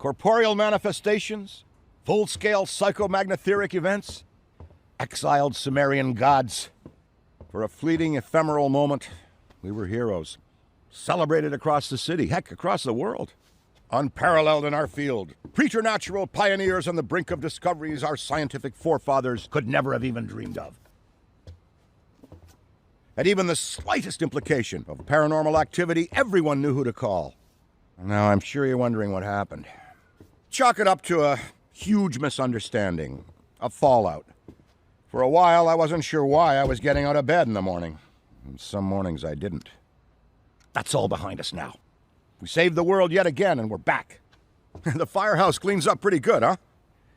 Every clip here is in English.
corporeal manifestations, full-scale psychomagnetheric events, exiled Sumerian gods. For a fleeting, ephemeral moment, we were heroes, celebrated across the city, heck, across the world. Unparalleled in our field, preternatural pioneers on the brink of discoveries our scientific forefathers could never have even dreamed of. At even the slightest implication of paranormal activity, everyone knew who to call. Now, I'm sure you're wondering what happened. Chalk it up to a huge misunderstanding, a fallout. For a while, I wasn't sure why I was getting out of bed in the morning. And some mornings I didn't. That's all behind us now. We saved the world yet again, and we're back. The firehouse cleans up pretty good, huh?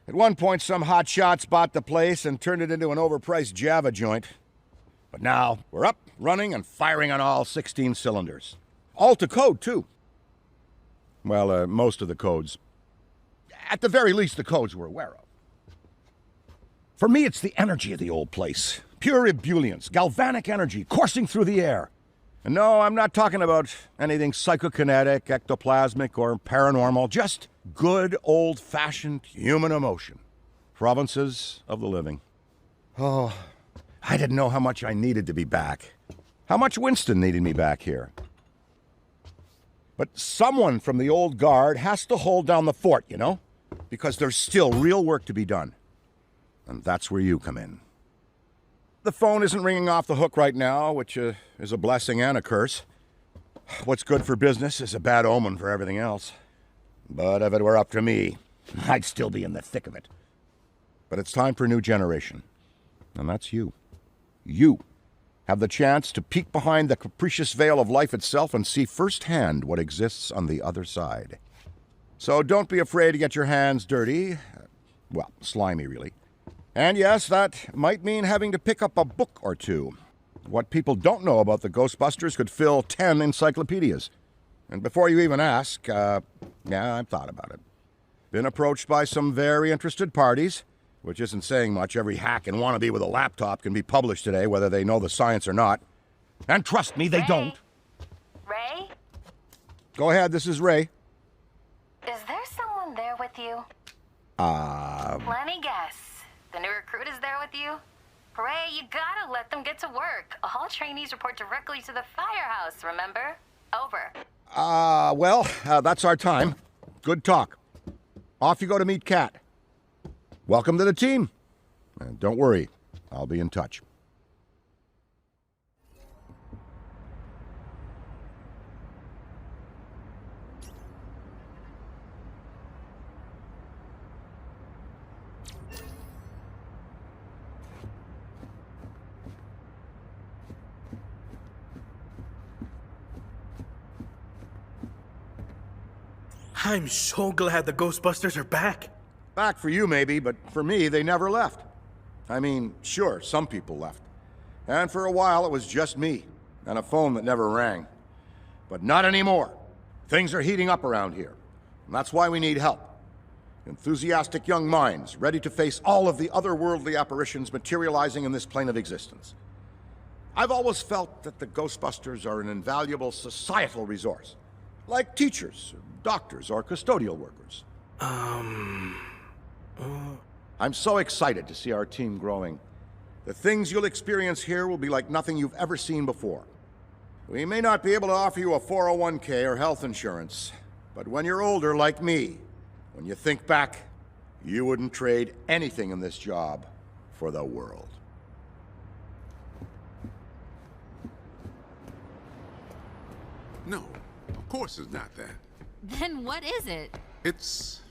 At one point, some hotshots bought the place and turned it into an overpriced Java joint. But now, we're up, running, and firing on all 16 cylinders. All to code, too. Well, most of the codes. At the very least, the codes we're aware of. For me, it's the energy of the old place. Pure ebullience, galvanic energy coursing through the air. And no, I'm not talking about anything psychokinetic, ectoplasmic, or paranormal. Just good, old-fashioned human emotion. Provinces of the living. Oh, I didn't know how much I needed to be back. How much Winston needed me back here. But someone from the old guard has to hold down the fort, you know? Because there's still real work to be done. And that's where you come in. The phone isn't ringing off the hook right now, which is a blessing and a curse. What's good for business is a bad omen for everything else. But if it were up to me, I'd still be in the thick of it. But it's time for a new generation. And that's you. You have the chance to peek behind the capricious veil of life itself and see firsthand what exists on the other side. So don't be afraid to get your hands dirty. Well, slimy, really. And yes, that might mean having to pick up a book or two. What people don't know about the Ghostbusters could fill 10 encyclopedias. And before you even ask, yeah, I've thought about it. Been approached by some very interested parties, which isn't saying much. Every hack and wannabe with a laptop can be published today, whether they know the science or not. And trust me, they don't. Ray? Go ahead, this is Ray. Is there someone there with you? Let me guess. The new recruit is there with you? Ray, you gotta let them get to work. All trainees report directly to the firehouse, remember? Over. Well, that's our time. Good talk. Off you go to meet Kat. Welcome to the team. And don't worry, I'll be in touch. I'm so glad the Ghostbusters are back. Back for you, maybe, but for me, they never left. I mean, sure, some people left. And for a while, it was just me, and a phone that never rang. But not anymore. Things are heating up around here, and that's why we need help. Enthusiastic young minds, ready to face all of the otherworldly apparitions materializing in this plane of existence. I've always felt that the Ghostbusters are an invaluable societal resource, like teachers, doctors, or custodial workers. I'm so excited to see our team growing. The things you'll experience here will be like nothing you've ever seen before. We may not be able to offer you a 401k or health insurance, but when you're older like me, when you think back, you wouldn't trade anything in this job for the world. No, of course it's not that. Then what is it? It's...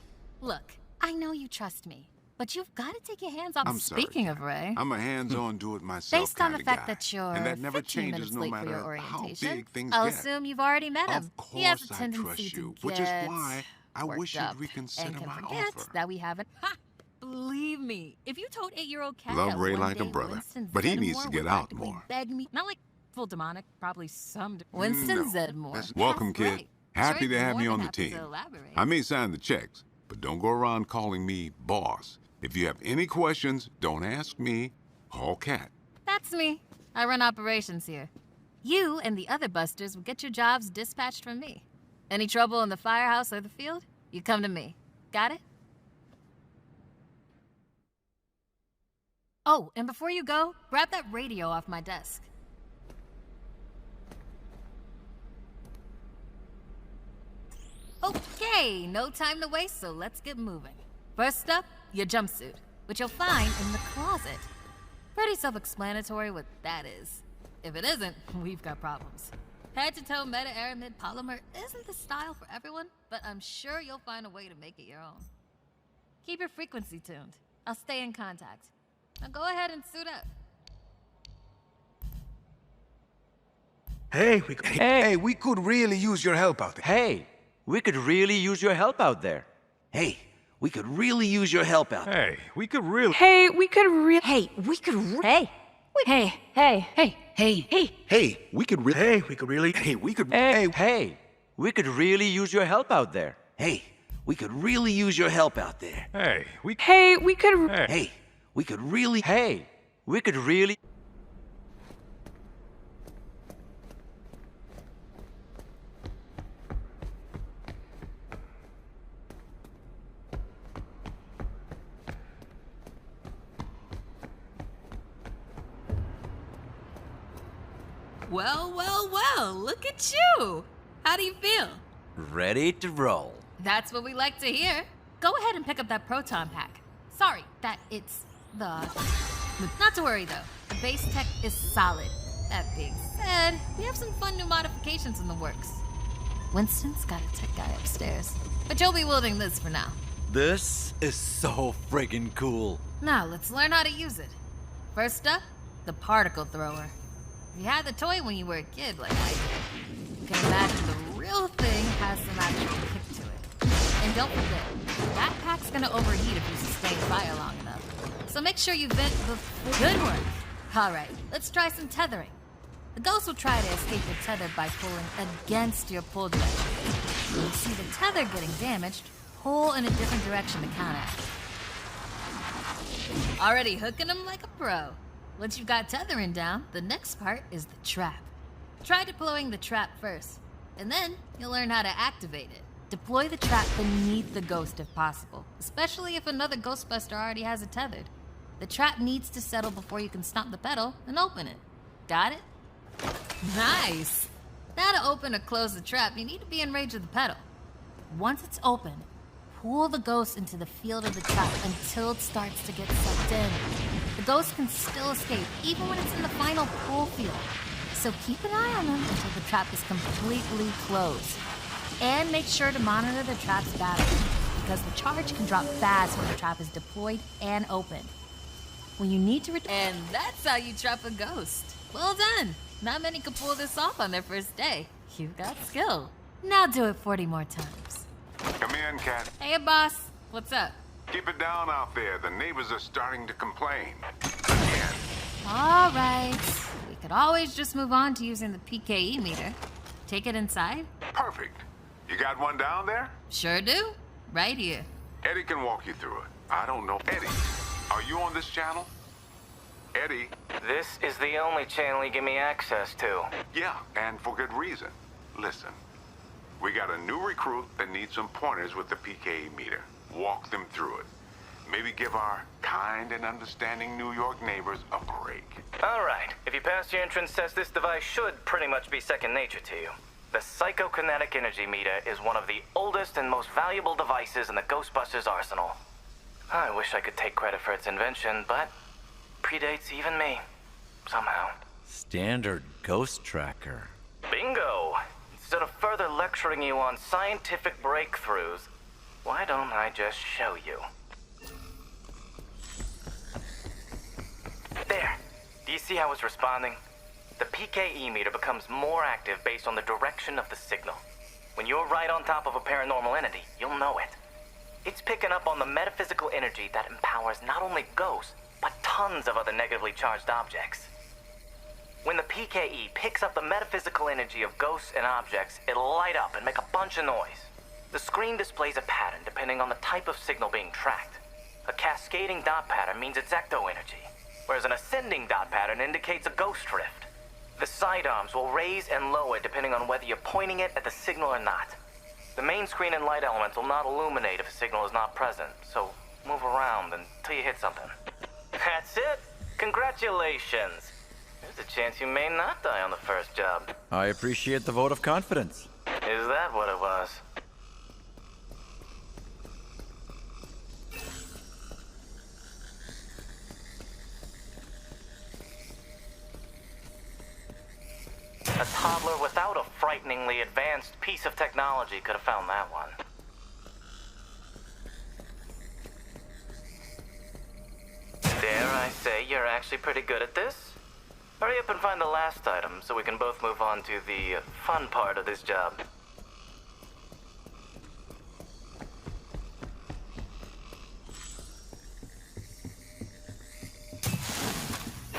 Look, I know you trust me, but you've got to take your hands off. I'm Speaking sorry. of Ray, I'm a hands-on, do-it-myself based on the kinda fact guy. that you're and that never 15 changes minutes no late for your matter how orientation, big things I'll get. assume you've already met him. Of He has course a I tendency trust you, to which is get why I worked wish you'd up reconsider and can my forget offer. that we haven't. Ha! Believe me, if you told 8-year-old Kat Love that Ray one like a day brother, Winston but he Zedmore needs to would get out practically more. Beg me, not like full demonic, probably some. Winston No, Zedmore. that's- Welcome, That's kid. right. Happy Trey's to have more you than on the happy team. to elaborate. I may sign the checks, but don't go around calling me boss. If you have any questions, don't ask me. Call Kat. That's me. I run operations here. You and the other busters will get your jobs dispatched from me. Any trouble in the firehouse or the field, you come to me. Got it? Oh, and before you go, grab that radio off my desk. Okay, no time to waste, so let's get moving. First up, your jumpsuit, which you'll find in the closet. Pretty self-explanatory what that is. If it isn't, we've got problems. Head-to-toe meta-aramid polymer isn't the style for everyone, but I'm sure you'll find a way to make it your own. Keep your frequency tuned. I'll stay in contact. Now go ahead and suit up. Hey, we could really use your help out there. Hey, we could really use your help out there. Hey, we could really use your help out there. Hey, we could really. Hey, we could really. Hey, we could. Hey. Hey. Hey. Hey. Hey, hey, hey, we could really. Hey, we could really. Hey, we could. Hey, we could really use your help out there. Hey, we could really use your help out there. Hey, we. Hey, we could. Hey, we could really. Hey, we could really. Well, look at you! How do you feel? Ready to roll. That's what we like to hear. Go ahead and pick up that proton pack. Sorry, that it's the... Not to worry though, the base tech is solid. That being said, we have some fun new modifications in the works. Winston's got a tech guy upstairs, but you'll be wielding this for now. This is so friggin' cool. Now, let's learn how to use it. First up, the particle thrower. If you had the toy when you were a kid like I did, you can imagine the real thing has some actual kick to it. And don't forget, that pack's gonna overheat if you sustain fire long enough. So make sure you vent before... Good work! Alright, let's try some tethering. The ghost will try to escape your tether by pulling against your pull direction. When you see the tether getting damaged, pull in a different direction to counteract. Already hooking them like a pro. Once you've got tethering down, the next part is the trap. Try deploying the trap first, and then you'll learn how to activate it. Deploy the trap beneath the ghost if possible, especially if another Ghostbuster already has it tethered. The trap needs to settle before you can stomp the pedal and open it. Got it? Nice! Now to open or close the trap, you need to be in range of the pedal. Once it's open, pull the ghost into the field of the trap until it starts to get sucked in. The ghost can still escape, even when it's in the final pull field. So keep an eye on them until the trap is completely closed. And make sure to monitor the trap's battery, because the charge can drop fast when the trap is deployed and opened. When you need to And that's how you trap a ghost. Well done! Not many can pull this off on their first day. You've got skill. Now do it 40 more times. Come in, Cat. Hey, boss. What's up? Keep it down out there. The neighbors are starting to complain. Again. All right. We could always just move on to using the PKE meter. Take it inside? Perfect. You got one down there? Sure do. Right here. Eddie can walk you through it. I don't know. Eddie, are you on this channel? Eddie? This is the only channel you give me access to. Yeah, and for good reason. Listen, we got a new recruit that needs some pointers with the PKE meter. Walk them through it. Maybe give our kind and understanding New York neighbors a break. All right. If you pass your entrance test, this device should pretty much be second nature to you. The psychokinetic energy meter is one of the oldest and most valuable devices in the Ghostbusters arsenal. I wish I could take credit for its invention, but predates even me, somehow. Standard ghost tracker. Bingo! Instead of further lecturing you on scientific breakthroughs, why don't I just show you? There. Do you see how it's responding? The PKE meter becomes more active based on the direction of the signal. When you're right on top of a paranormal entity, you'll know it. It's picking up on the metaphysical energy that empowers not only ghosts, but tons of other negatively charged objects. When the PKE picks up the metaphysical energy of ghosts and objects, it'll light up and make a bunch of noise. The screen displays a pattern depending on the type of signal being tracked. A cascading dot pattern means it's ecto energy, whereas an ascending dot pattern indicates a ghost drift. The sidearms will raise and lower depending on whether you're pointing it at the signal or not. The main screen and light elements will not illuminate if a signal is not present, so move around until you hit something. That's it! Congratulations! There's a chance you may not die on the first job. I appreciate the vote of confidence. Is that what it was? A toddler without a frighteningly advanced piece of technology could have found that one. Dare I say you're actually pretty good at this? Hurry up and find the last item so we can both move on to the fun part of this job.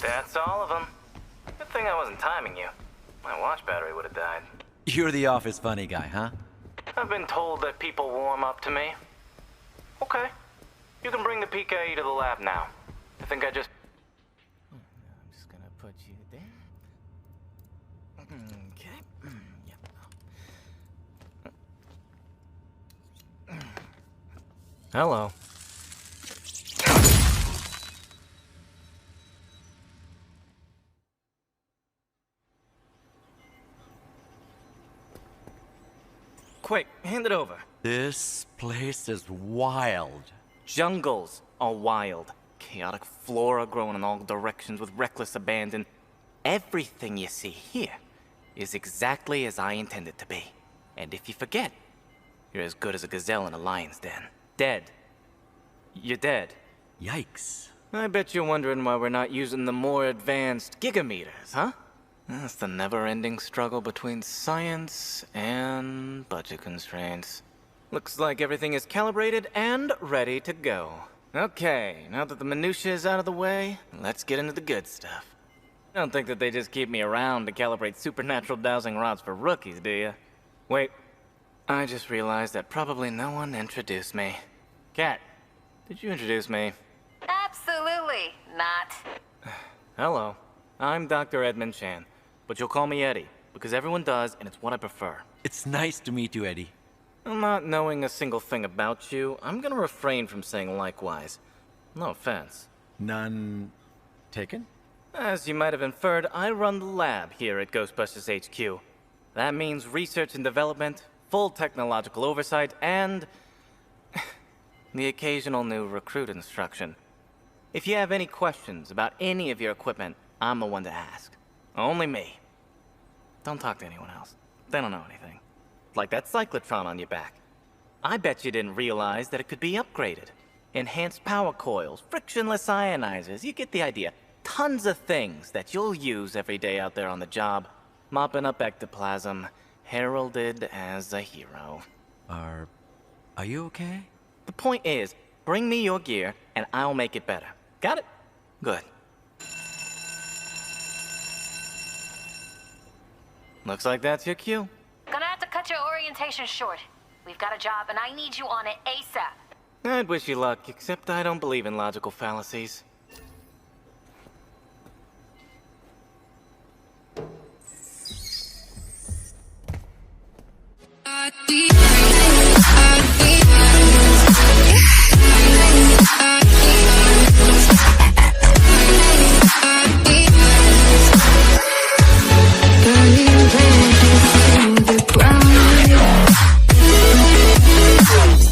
That's all of them. Good thing I wasn't timing you. My watch battery would have died. You're the office funny guy, huh? I've been told that people warm up to me. Okay. You can bring the PKE to the lab now. I think I just... I'm just gonna put you there. Okay. Yep. Hello. Quick, hand it over. This place is wild. Jungles are wild. Chaotic flora growing in all directions with reckless abandon. Everything you see here is exactly as I intend it to be. And if you forget, you're as good as a gazelle in a lion's den. Dead. You're dead. Yikes. I bet you're wondering why we're not using the more advanced gigameters, huh? That's the never-ending struggle between science and budget constraints. Looks like everything is calibrated and ready to go. Okay, now that the minutiae is out of the way, let's get into the good stuff. Don't think that they just keep me around to calibrate supernatural dowsing rods for rookies, do you? Wait, I just realized that probably no one introduced me. Kat, did you introduce me? Absolutely not. Hello, I'm Dr. Edmund Chan, but you'll call me Eddie, because everyone does, and it's what I prefer. It's nice to meet you, Eddie. Not knowing a single thing about you, I'm gonna refrain from saying likewise. No offense. None taken? As you might have inferred, I run the lab here at Ghostbusters HQ. That means research and development, full technological oversight, and the occasional new recruit instruction. If you have any questions about any of your equipment, I'm the one to ask. Only me. Don't talk to anyone else. They don't know anything. Like that cyclotron on your back. I bet you didn't realize that it could be upgraded. Enhanced power coils, frictionless ionizers, you get the idea. Tons of things that you'll use every day out there on the job. Mopping up ectoplasm, heralded as a hero. Are you okay? The point is, bring me your gear and I'll make it better. Got it? Good. Looks like that's your cue. Gonna have to cut your orientation short. We've got a job and I need you on it ASAP. I'd wish you luck, except I don't believe in logical fallacies. Deep